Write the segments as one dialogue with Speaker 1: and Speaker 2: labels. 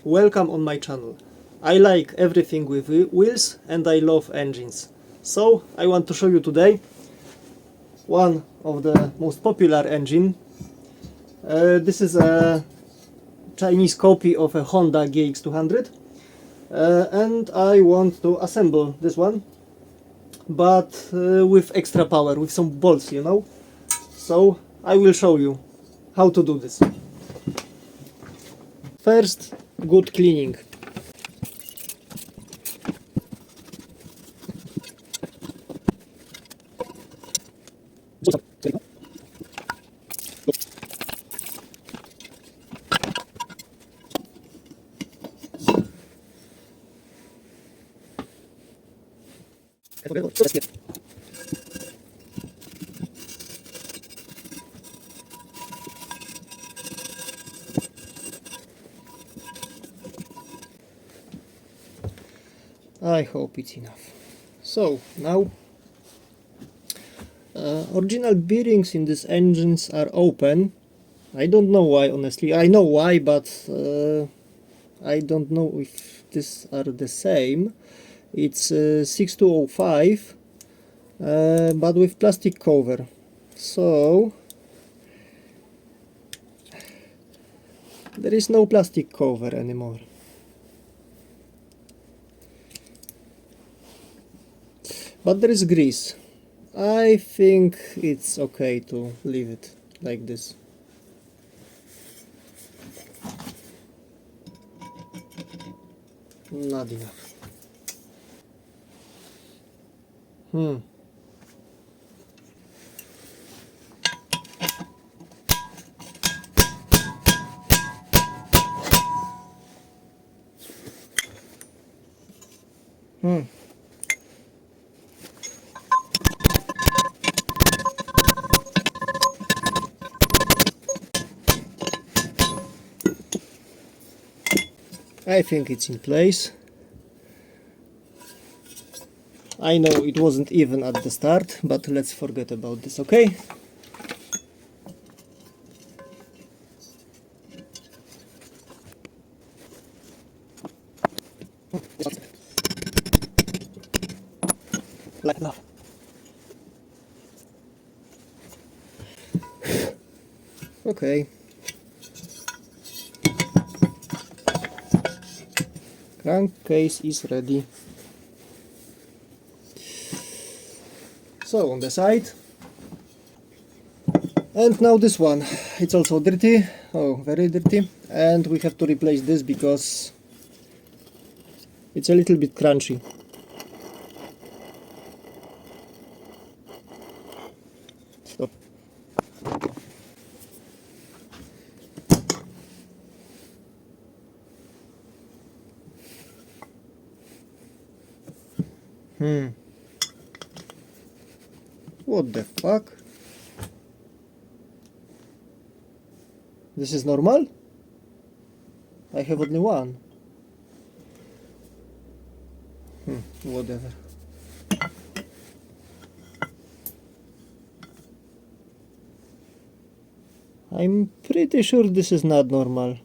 Speaker 1: welcome on my channel. I like everything with wheels and I love engines. So I want to show you today one of the most popular engine. This is a Chinese copy of a Honda Gx200 and I want to assemble this one, but with extra power, with some bolts, you know. So I will show you how to do this. First, good cleaning. I hope it's enough. So now original bearings in these engines are open. I don't know why, honestly. I know why, but I don't know if these are the same. It's 6205 but with plastic cover. So there is no plastic cover anymore. But there is grease. I think it's okay to leave it like this. Not enough. I think it's in place. I know it wasn't even at the start, but let's forget about this, okay? Like that. Okay. Crankcase is ready. So on the side. And now this one. It's also dirty. Oh, very dirty. And we have to replace this because it's a little bit crunchy. Stop. What the fuck? This is normal? I have only one. Whatever. I'm pretty sure this is not normal.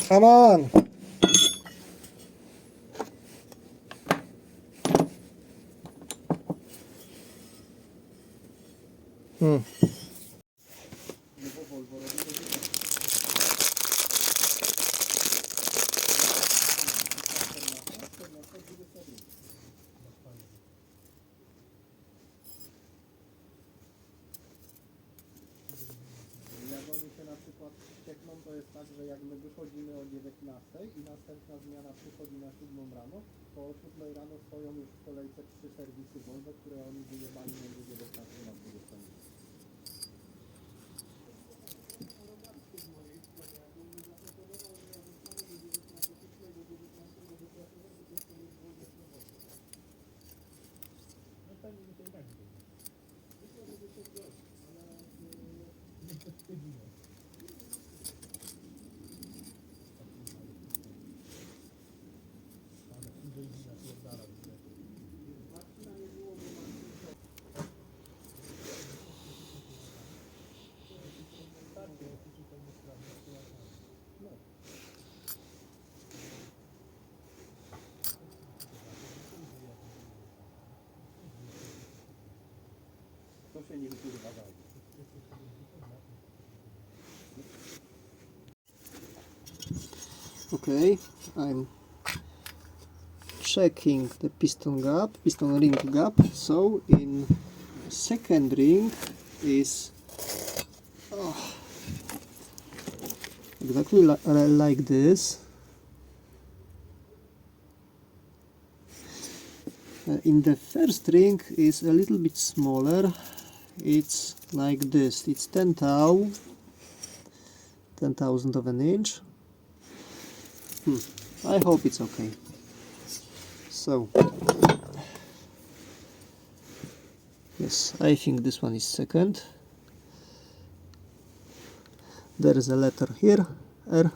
Speaker 1: Come on! To jest tak, że jak my wychodzimy o 19 i następna zmiana przychodzi na 7 rano, to o 7 rano stoją już w kolejce 3 serwisy Volvo, które oni wyjebali między 19 a 20. Okay, I'm checking the piston ring gap. So in second ring is exactly like this. In the first ring is a little bit smaller. It's like this. It's 10,000 of an inch. I hope it's okay. So yes, I think this one is second. There is a letter here, R.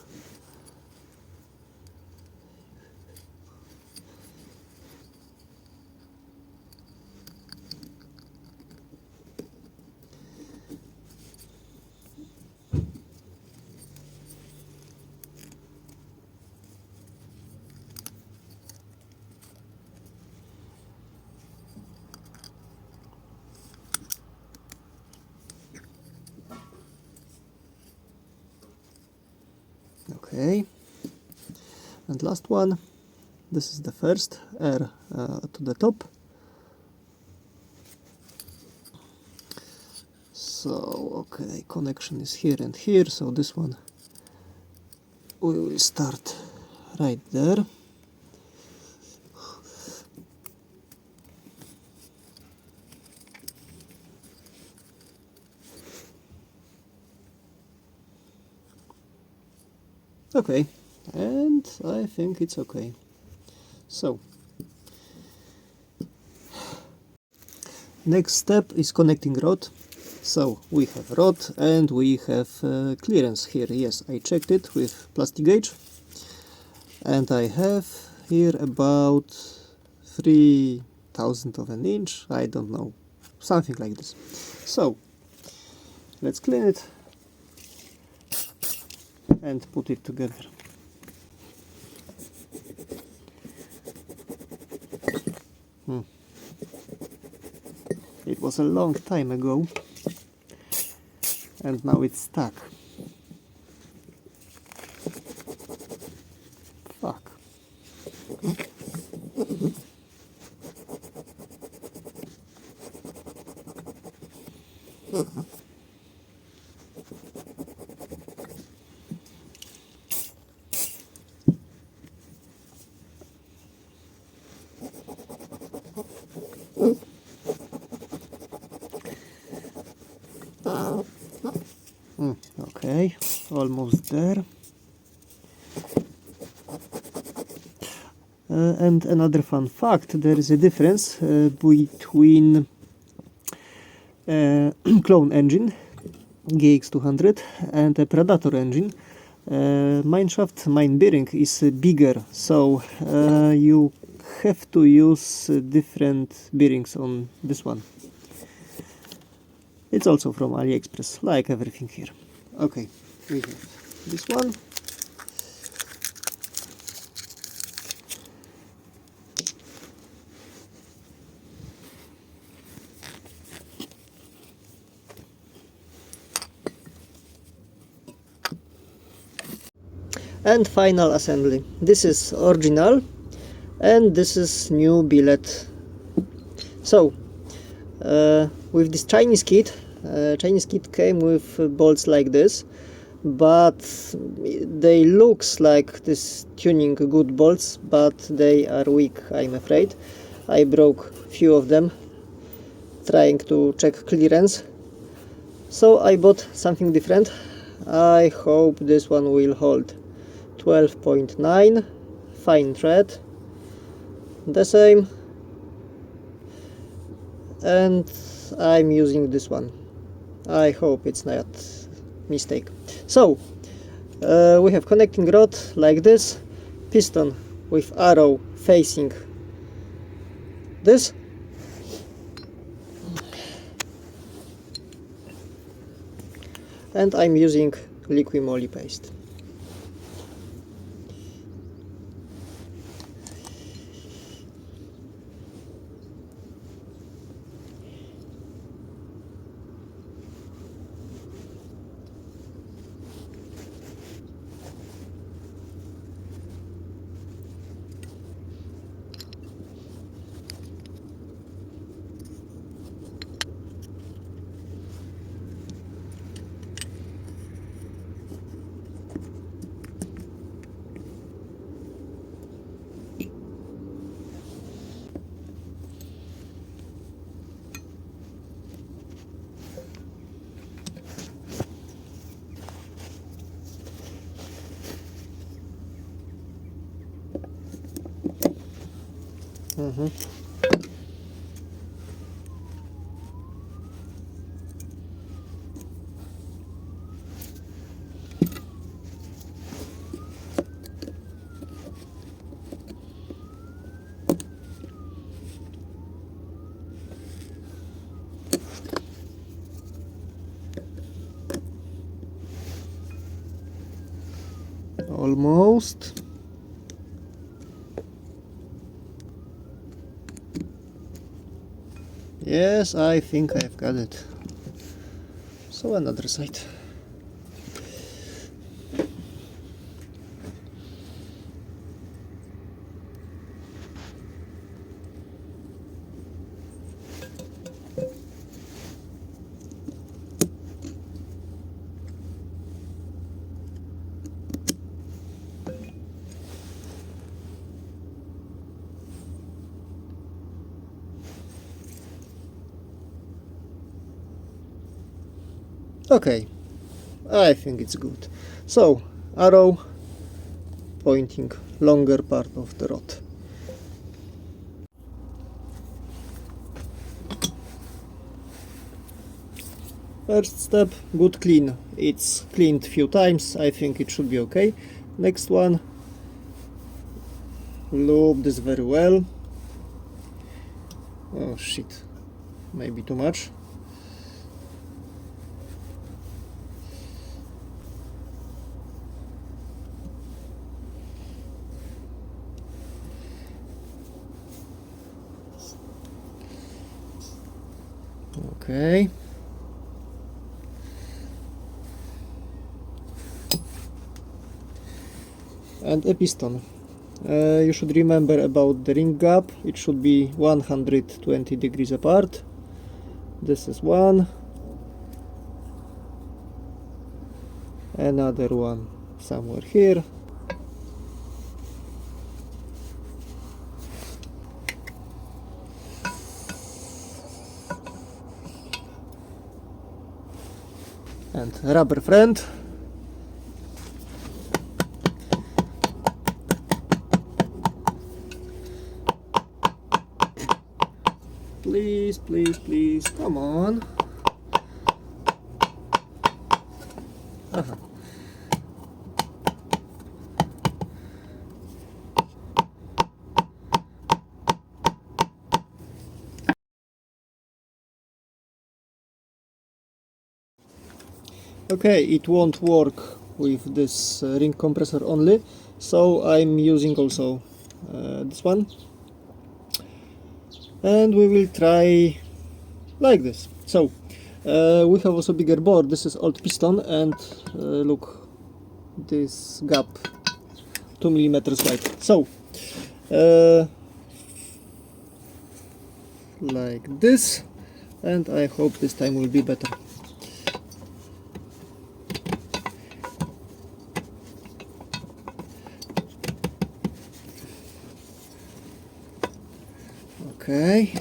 Speaker 1: Okay, and last one, this is the first, R to the top. So, okay, connection is here and here, so this one we will start right there. Okay, and I think it's okay. So, next step is connecting rod. So we have rod and we have clearance here. Yes, I checked it with plastic gauge, and I have here about 3,000 of an inch. I don't know, something like this. So let's clean it and put it together. It was a long time ago and now it's stuck. Fuck. Okay, almost there. And another fun fact, there is a difference between clone engine Gx200 and a Predator engine. Mineshaft mine bearing is bigger, so you have to use different bearings on this one. It's also from Aliexpress, like everything here. Okay, we have this one. And final assembly. This is original and this is new billet. So with this Chinese kit came with bolts like this, but they looks like this tuning good bolts, but they are weak, I'm afraid. I broke few of them trying to check clearance, so I bought something different. I hope this one will hold. 12.9 fine thread, the same, and I'm using this one. I hope it's not mistake. So we have connecting rod like this, piston with arrow facing this, and I'm using liquid moly paste. Almost. Yes, I think I've got it. So another side. Okay, I think it's good. So, arrow pointing longer part of the rod. First step, good clean. It's cleaned few times, I think it should be okay. Next one, lube this very well. Oh shit, maybe too much. Okay. And a piston. You should remember about the ring gap. It should be 120 degrees apart. This is one. Another one somewhere here. And rubber friend. Please, please, please, come on. Aha. Okay, it won't work with this ring compressor only, so I'm using also this one. And we will try like this. So we have also bigger bore. This is old piston, and look, this gap 2 millimeters wide. So like this, and I hope this time will be better. Okay.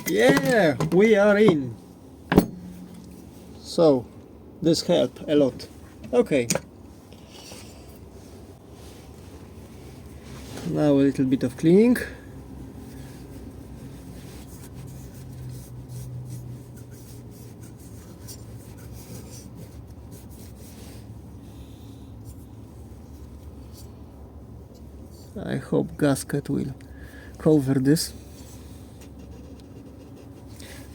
Speaker 1: Yeah, we are in. So this helped a lot. Okay. Now a little bit of cleaning. I hope gasket will cover this.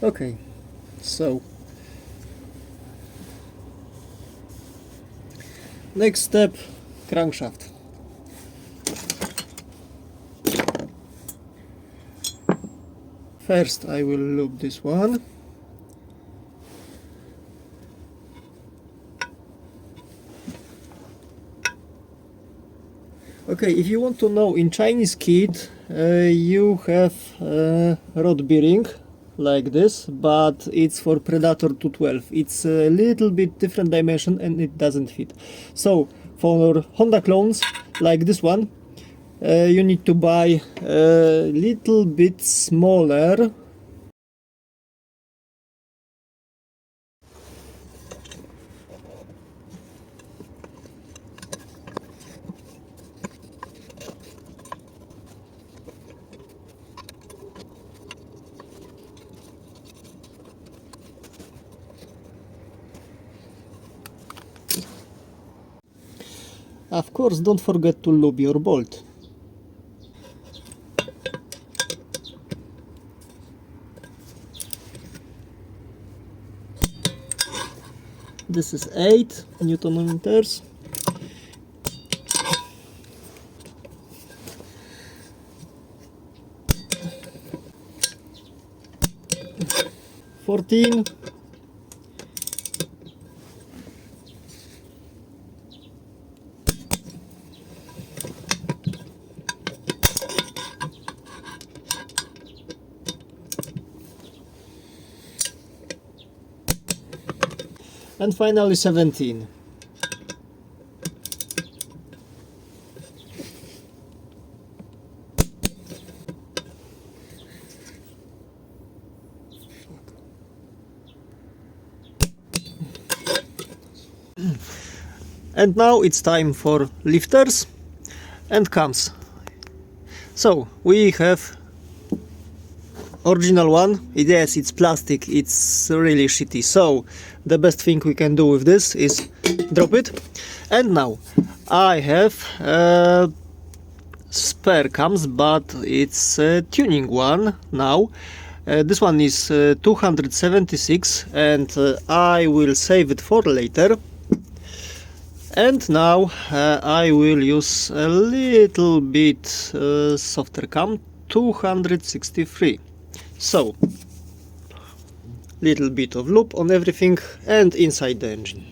Speaker 1: Okay, so next step, crankshaft. First I will lube this one. Okay, if you want to know, in Chinese kit you have rod bearing like this, but it's for Predator 212. It's a little bit different dimension and it doesn't fit. So for Honda clones like this one, you need to buy a little bit smaller. Of course, don't forget to lube your bolt. This is 8 Newton meters. $14. And finally 17. And now it's time for lifters and cams. So we have original one. Yes, it's plastic, it's really shitty, so the best thing we can do with this is drop it. And now I have spare cams, but it's a tuning one now. This one is 276 and I will save it for later. And now I will use a little bit softer cam, 263. So, little bit of loop on everything and inside the engine.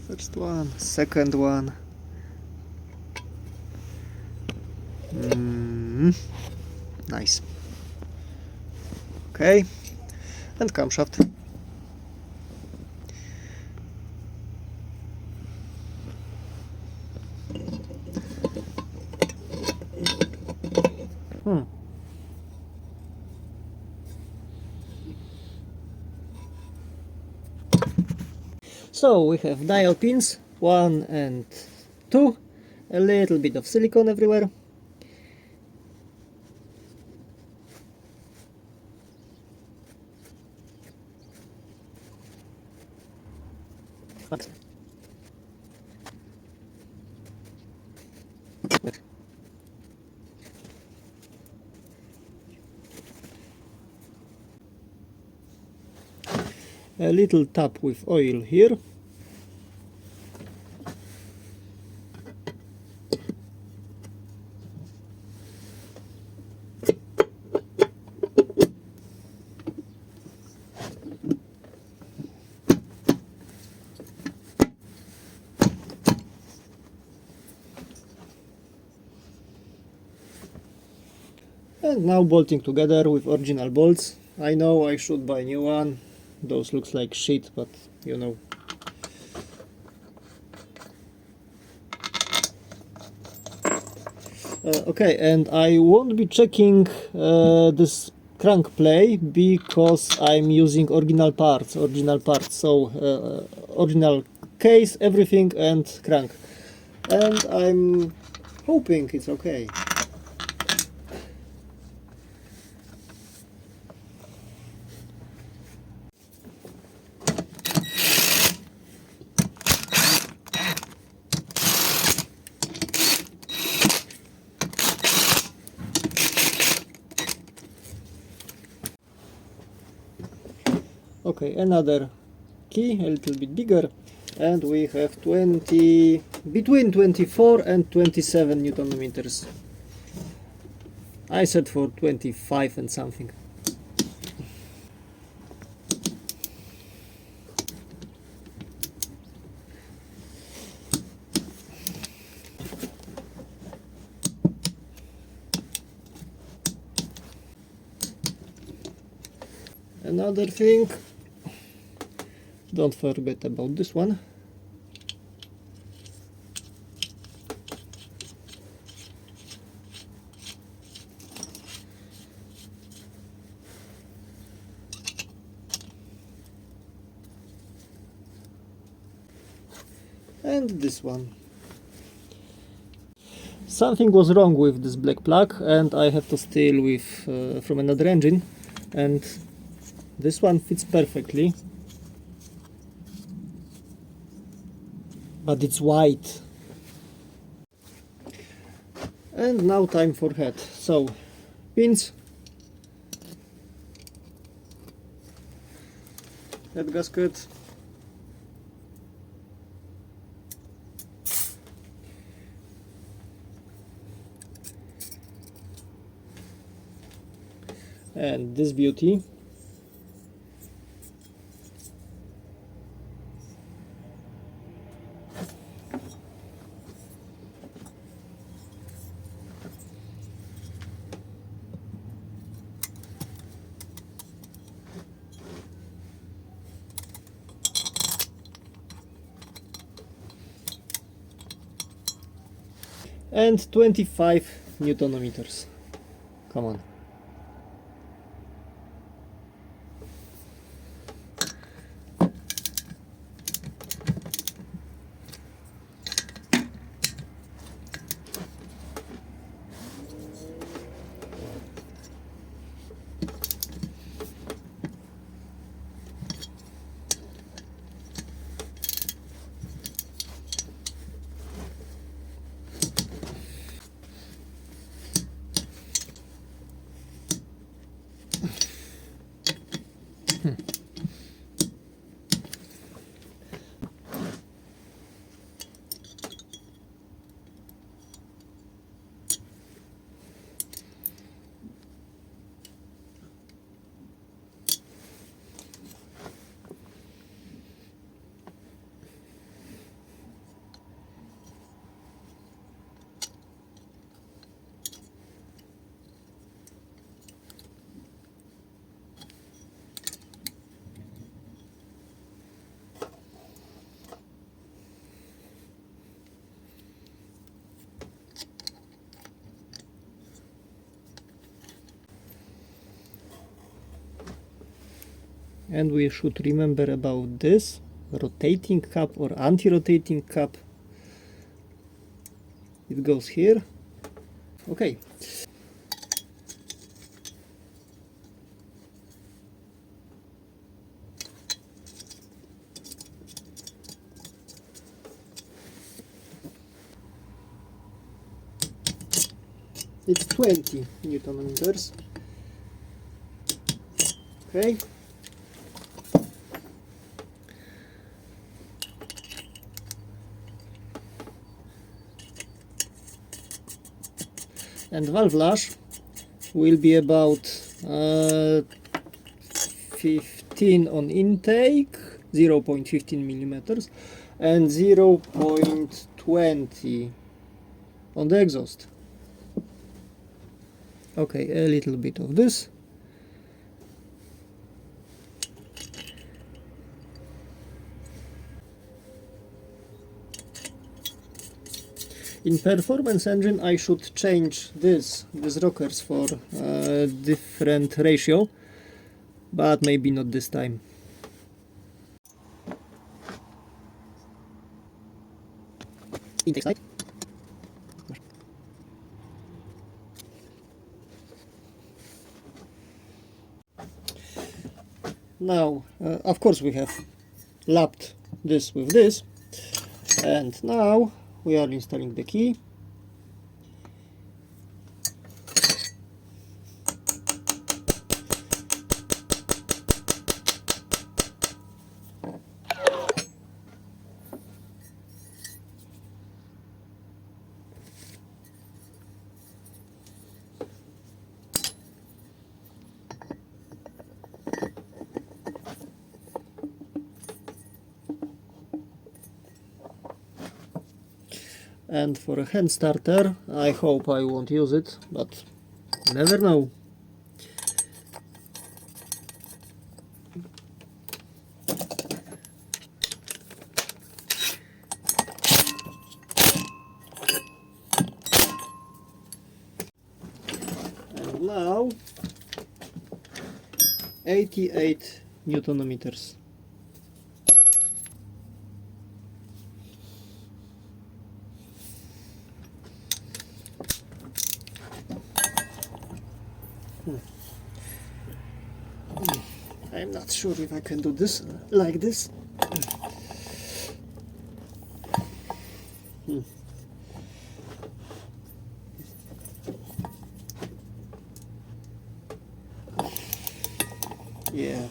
Speaker 1: First one, second one. Nice. Okay, and camshaft. So we have dial pins 1 and 2, a little bit of silicone everywhere. A little tap with oil here. And now bolting together with original bolts. I know I should buy a new one. Those looks like shit, but you know. Okay, and I won't be checking this crank play because I'm using original parts. So original case, everything, and crank. And I'm hoping it's okay. Okay, another key, a little bit bigger, and we have between 24 and 27 Newton meters. I said for 25 and something. Another thing, don't forget about this one. And this one. Something was wrong with this black plug, and I have to steal with from another engine, and this one fits perfectly, but it's white. And now time for head. So pins, head gasket, and this beauty. And 25 Newtonometers. Come on. And we should remember about this rotating cap or anti-rotating cap. It goes here. Okay. It's 20 Newtonometers. Okay. And valve lash will be about 15 on intake, 0.15 millimeters, and 0.20 on the exhaust. Okay, a little bit of this. In performance engine I should change these rockers for different ratio, but maybe not this time. Intake side. Now, of course we have lapped this with this, and now we are installing the key. And for a hand starter, I hope I won't use it, but never know. now 88 newtonometers. I'm not sure if I can do this like this. Yeah.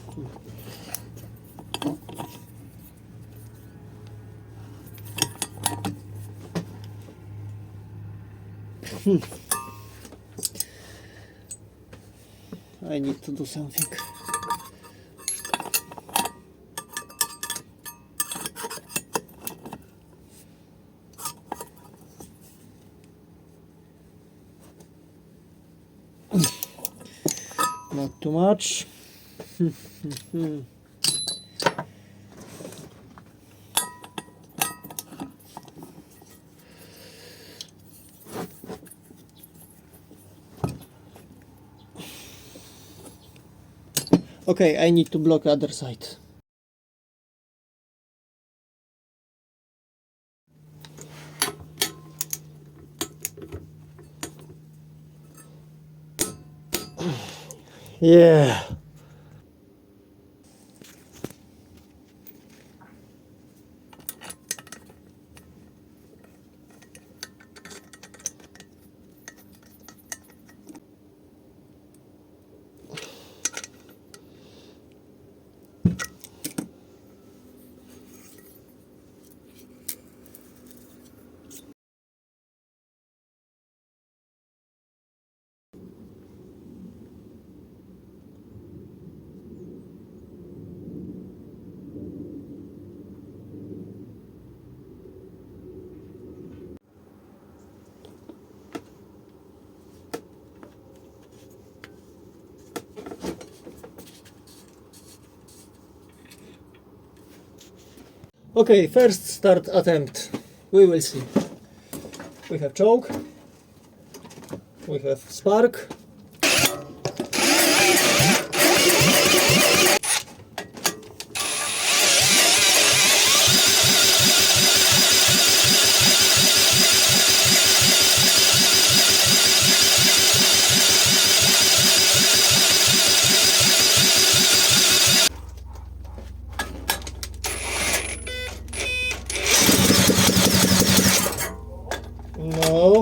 Speaker 1: I need to do something. Not too much. Okay, I need to block the other side. Yeah. Okay, first start attempt. We will see. We have choke. We have spark. No.